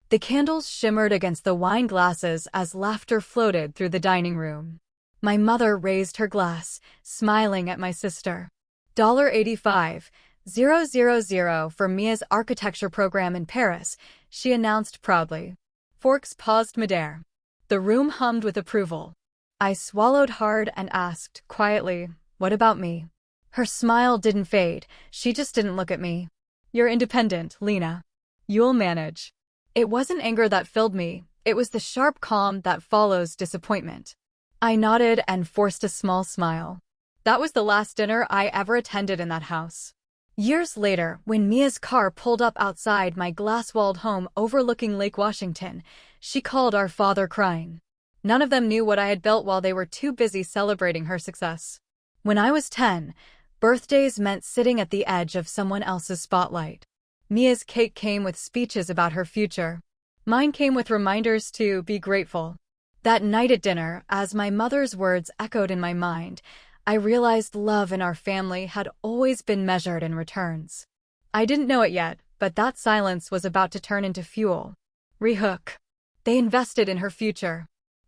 The candles shimmered against the wine glasses as laughter floated through the dining room. My mother raised her glass, smiling at my sister. $85,000 for Mia's architecture program in Paris, she announced proudly. Forks paused midair. The room hummed with approval. I swallowed hard and asked, quietly, "What about me?" Her smile didn't fade, she just didn't look at me. "You're independent, Lena. You'll manage." It wasn't anger that filled me, it was the sharp calm that follows disappointment. I nodded and forced a small smile. That was the last dinner I ever attended in that house. Years later, when Mia's car pulled up outside my glass-walled home overlooking Lake Washington, she called our father crying. None of them knew what I had built while they were too busy celebrating her success. When I was 10, birthdays meant sitting at the edge of someone else's spotlight. Mia's cake came with speeches about her future. Mine came with reminders to be grateful. That night at dinner, as my mother's words echoed in my mind, I realized love in our family had always been measured in returns. I didn't know it yet, but that silence was about to turn into fuel. Rehook. They invested in her future.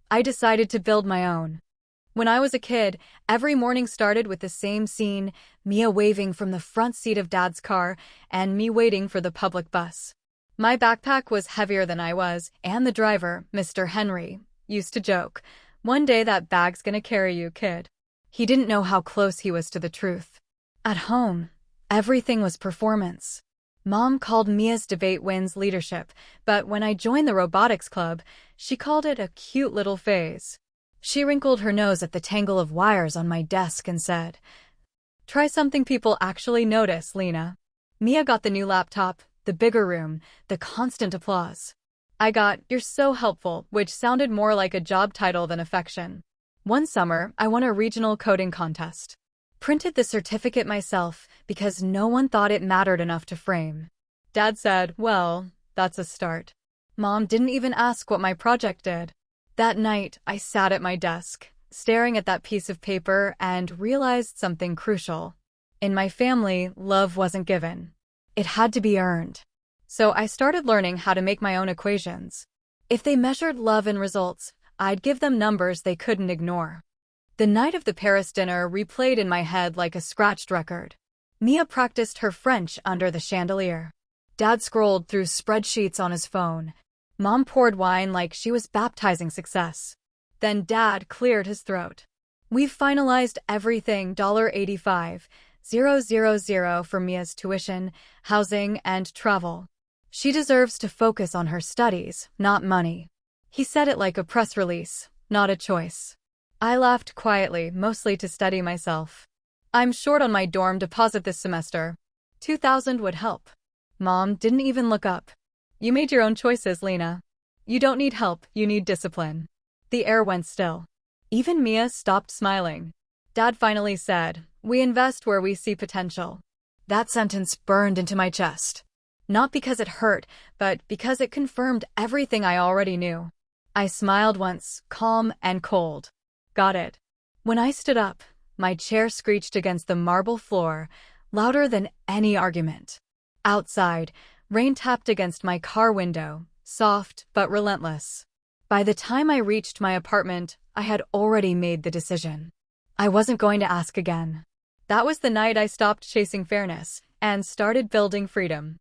I decided to build my own. When I was a kid, every morning started with the same scene, Mia waving from the front seat of Dad's car and me waiting for the public bus. My backpack was heavier than I was, and the driver, Mr. Henry, used to joke, "One day that bag's gonna carry you, kid." He didn't know how close he was to the truth. At home, everything was performance. Mom called Mia's debate wins leadership, but when I joined the robotics club, she called it a cute little phase. She wrinkled her nose at the tangle of wires on my desk and said, "Try something people actually notice, Lena." Mia got the new laptop, the bigger room, the constant applause. I got, "You're so helpful," which sounded more like a job title than affection. One summer, I won a regional coding contest. Printed the certificate myself because no one thought it mattered enough to frame. Dad said, "Well, that's a start." Mom didn't even ask what my project did. That night, I sat at my desk, staring at that piece of paper and realized something crucial. In my family, love wasn't given. It had to be earned. So I started learning how to make my own equations. If they measured love in results, I'd give them numbers they couldn't ignore. The night of the Paris dinner replayed in my head like a scratched record. Mia practiced her French under the chandelier. Dad scrolled through spreadsheets on his phone. Mom poured wine like she was baptizing success. Then Dad cleared his throat. "We've finalized everything, $85,000 for Mia's tuition, housing, and travel. She deserves to focus on her studies, not money." He said it like a press release, not a choice. I laughed quietly, mostly to steady myself. "I'm short on my dorm deposit this semester. 2,000 would help." Mom didn't even look up. "You made your own choices, Lena. You don't need help, you need discipline." The air went still. Even Mia stopped smiling. Dad finally said, "We invest where we see potential." That sentence burned into my chest. Not because it hurt, but because it confirmed everything I already knew. I smiled once, calm and cold. Got it. When I stood up, my chair screeched against the marble floor, louder than any argument. Outside, rain tapped against my car window, soft but relentless. By the time I reached my apartment, I had already made the decision. I wasn't going to ask again. That was the night I stopped chasing fairness and started building freedom.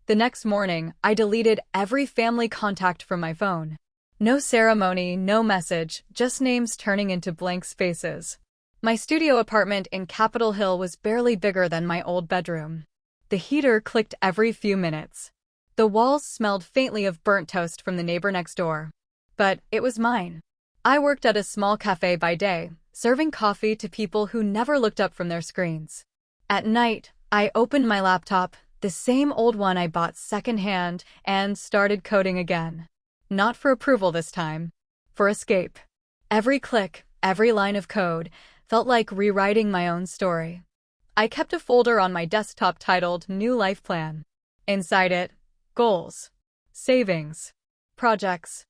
The next morning, I deleted every family contact from my phone. No ceremony, no message, just names turning into blank spaces. My studio apartment in Capitol Hill was barely bigger than my old bedroom. The heater clicked every few minutes. The walls smelled faintly of burnt toast from the neighbor next door. But it was mine. I worked at a small cafe by day, serving coffee to people who never looked up from their screens. At night, I opened my laptop, the same old one I bought secondhand, and started coding again. Not for approval this time. For escape. Every click, every line of code, felt like rewriting my own story. I kept a folder on my desktop titled New Life Plan. Inside it, goals, savings, projects.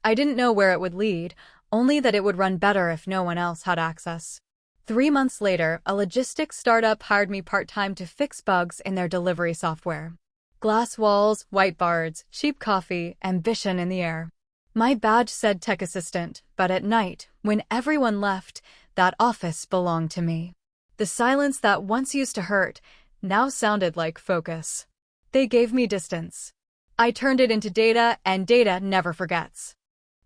I didn't know where it would lead, only that it would run better if no one else had access. 3 months later, a logistics startup hired me part-time to fix bugs in their delivery software. Glass walls, whiteboards, cheap coffee, ambition in the air. My badge said tech assistant, but at night, when everyone left, that office belonged to me. The silence that once used to hurt now sounded like focus. They gave me distance. I turned it into data, and data never forgets.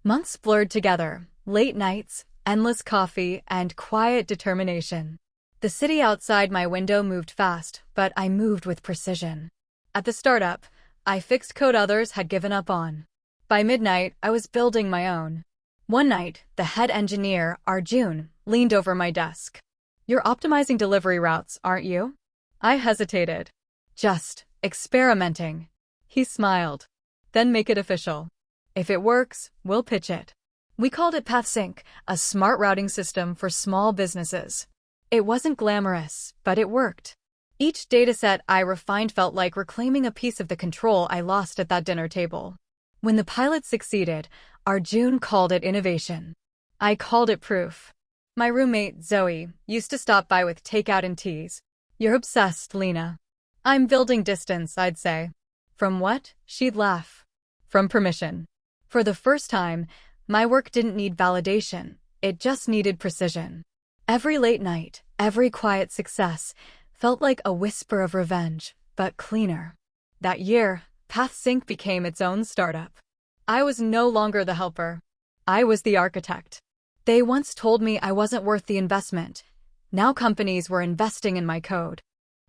Months blurred together, late nights, endless coffee, and quiet determination. The city outside my window moved fast, but I moved with precision. At the startup, I fixed code others had given up on. By midnight, I was building my own. One night, the head engineer, Arjun, leaned over my desk. "You're optimizing delivery routes, aren't you?" I hesitated. "Just experimenting." He smiled. "Then make it official. If it works, we'll pitch it." We called it PathSync, a smart routing system for small businesses. It wasn't glamorous, but it worked. Each dataset I refined felt like reclaiming a piece of the control I lost at that dinner table. When the pilot succeeded, Arjun called it innovation. I called it proof. My roommate, Zoe, used to stop by with takeout and teas. "You're obsessed, Lena." "I'm building distance," I'd say. "From what?" She'd laugh. "From permission." For the first time, my work didn't need validation, it just needed precision. Every late night, every quiet success, felt like a whisper of revenge, but cleaner. That year, PathSync became its own startup. I was no longer the helper. I was the architect. They once told me I wasn't worth the investment. Now companies were investing in my code.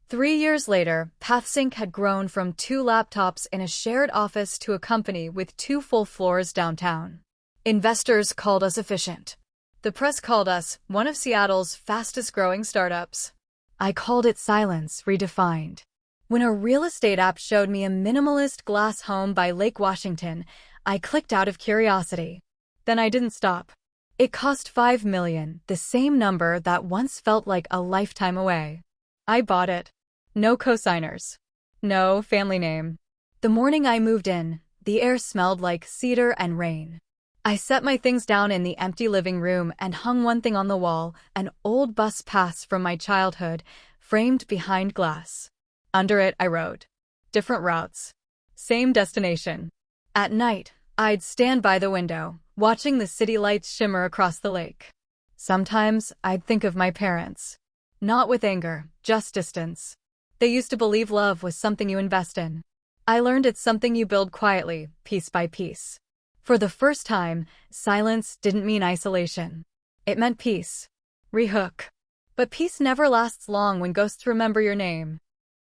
3 years later, PathSync had grown from 2 laptops in a shared office to a company with 2 full floors downtown. Investors called us efficient. The press called us one of Seattle's fastest-growing startups. I called it silence redefined. When a real estate app showed me a minimalist glass home by Lake Washington, I clicked out of curiosity. Then I didn't stop. It cost $5 million, the same number that once felt like a lifetime away. I bought it. No cosigners. No family name. The morning I moved in, the air smelled like cedar and rain. I set my things down in the empty living room and hung one thing on the wall, an old bus pass from my childhood, framed behind glass. Under it, I wrote, "Different routes. Same destination." At night, I'd stand by the window, watching the city lights shimmer across the lake. Sometimes, I'd think of my parents. Not with anger, just distance. They used to believe love was something you invest in. I learned it's something you build quietly, piece by piece. For the first time, silence didn't mean isolation. It meant peace. Rehook. But peace never lasts long when ghosts remember your name.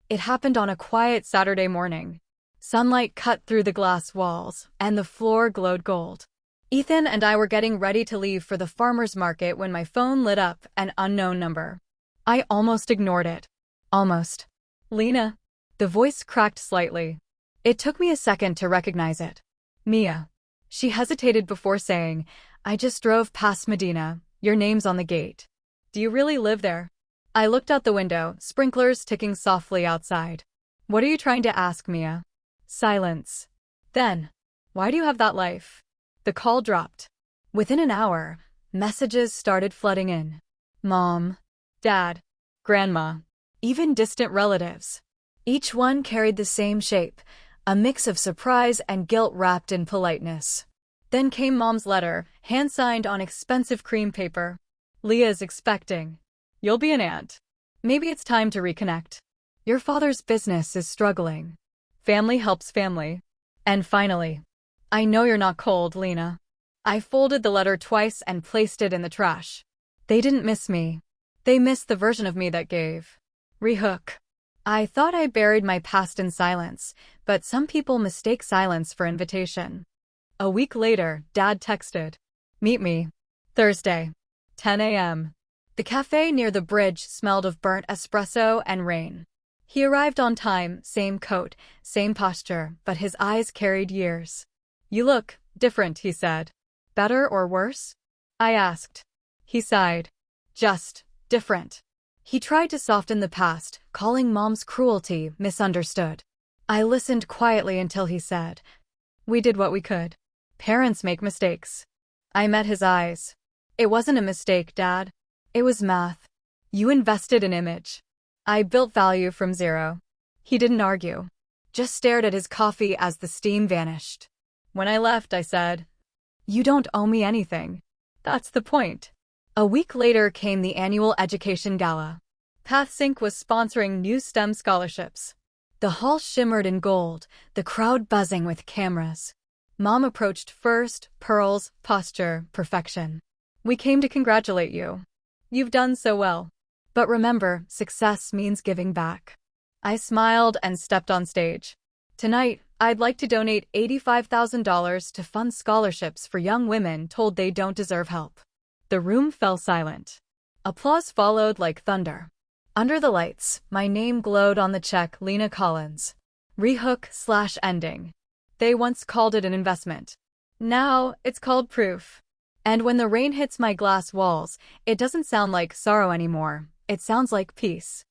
It happened on a quiet Saturday morning. Sunlight cut through the glass walls, and the floor glowed gold. Ethan and I were getting ready to leave for the farmer's market when my phone lit up, an unknown number. I almost ignored it. Almost. "Lena." The voice cracked slightly. It took me a second to recognize it. "Mia." She hesitated before saying, "I just drove past Medina. Your name's on the gate. Do you really live there?" I looked out the window, sprinklers ticking softly outside. "What are you trying to ask, Mia?" Silence. Then, "Why do you have that life?" The call dropped. Within an hour, messages started flooding in. Mom, Dad, Grandma, even distant relatives. Each one carried the same shape, a mix of surprise and guilt wrapped in politeness. Then came Mom's letter, hand-signed on expensive cream paper. "Leah's expecting. You'll be an aunt. Maybe it's time to reconnect. Your father's business is struggling. Family helps family." And finally, "I know you're not cold, Lena." I folded the letter twice and placed it in the trash. They didn't miss me. They missed the version of me that gave. Rehook. I thought I buried my past in silence, but some people mistake silence for invitation. A week later, Dad texted, "Meet me. Thursday. 10 a.m. The cafe near the bridge smelled of burnt espresso and rain. He arrived on time, same coat, same posture, but his eyes carried years. "You look different," he said. "Better or worse?" I asked. He sighed. "Just different." He tried to soften the past, calling Mom's cruelty misunderstood. I listened quietly until he said, "We did what we could. Parents make mistakes." I met his eyes. "It wasn't a mistake, Dad. It was math. You invested in image. I built value from zero." He didn't argue. just stared at his coffee as the steam vanished. When I left, I said, "You don't owe me anything. That's the point." A week later came the annual education gala. PathSync was sponsoring new STEM scholarships. The hall shimmered in gold, the crowd buzzing with cameras. Mom approached first, pearls, posture, perfection. "We came to congratulate you. You've done so well. But remember, success means giving back." I smiled and stepped on stage. "Tonight, I'd like to donate $85,000 to fund scholarships for young women told they don't deserve help." The room fell silent. Applause followed like thunder. Under the lights, my name glowed on the check. Lena Collins. Rehook/ending. They once called it an investment. Now, it's called proof. And when the rain hits my glass walls, it doesn't sound like sorrow anymore. It sounds like peace.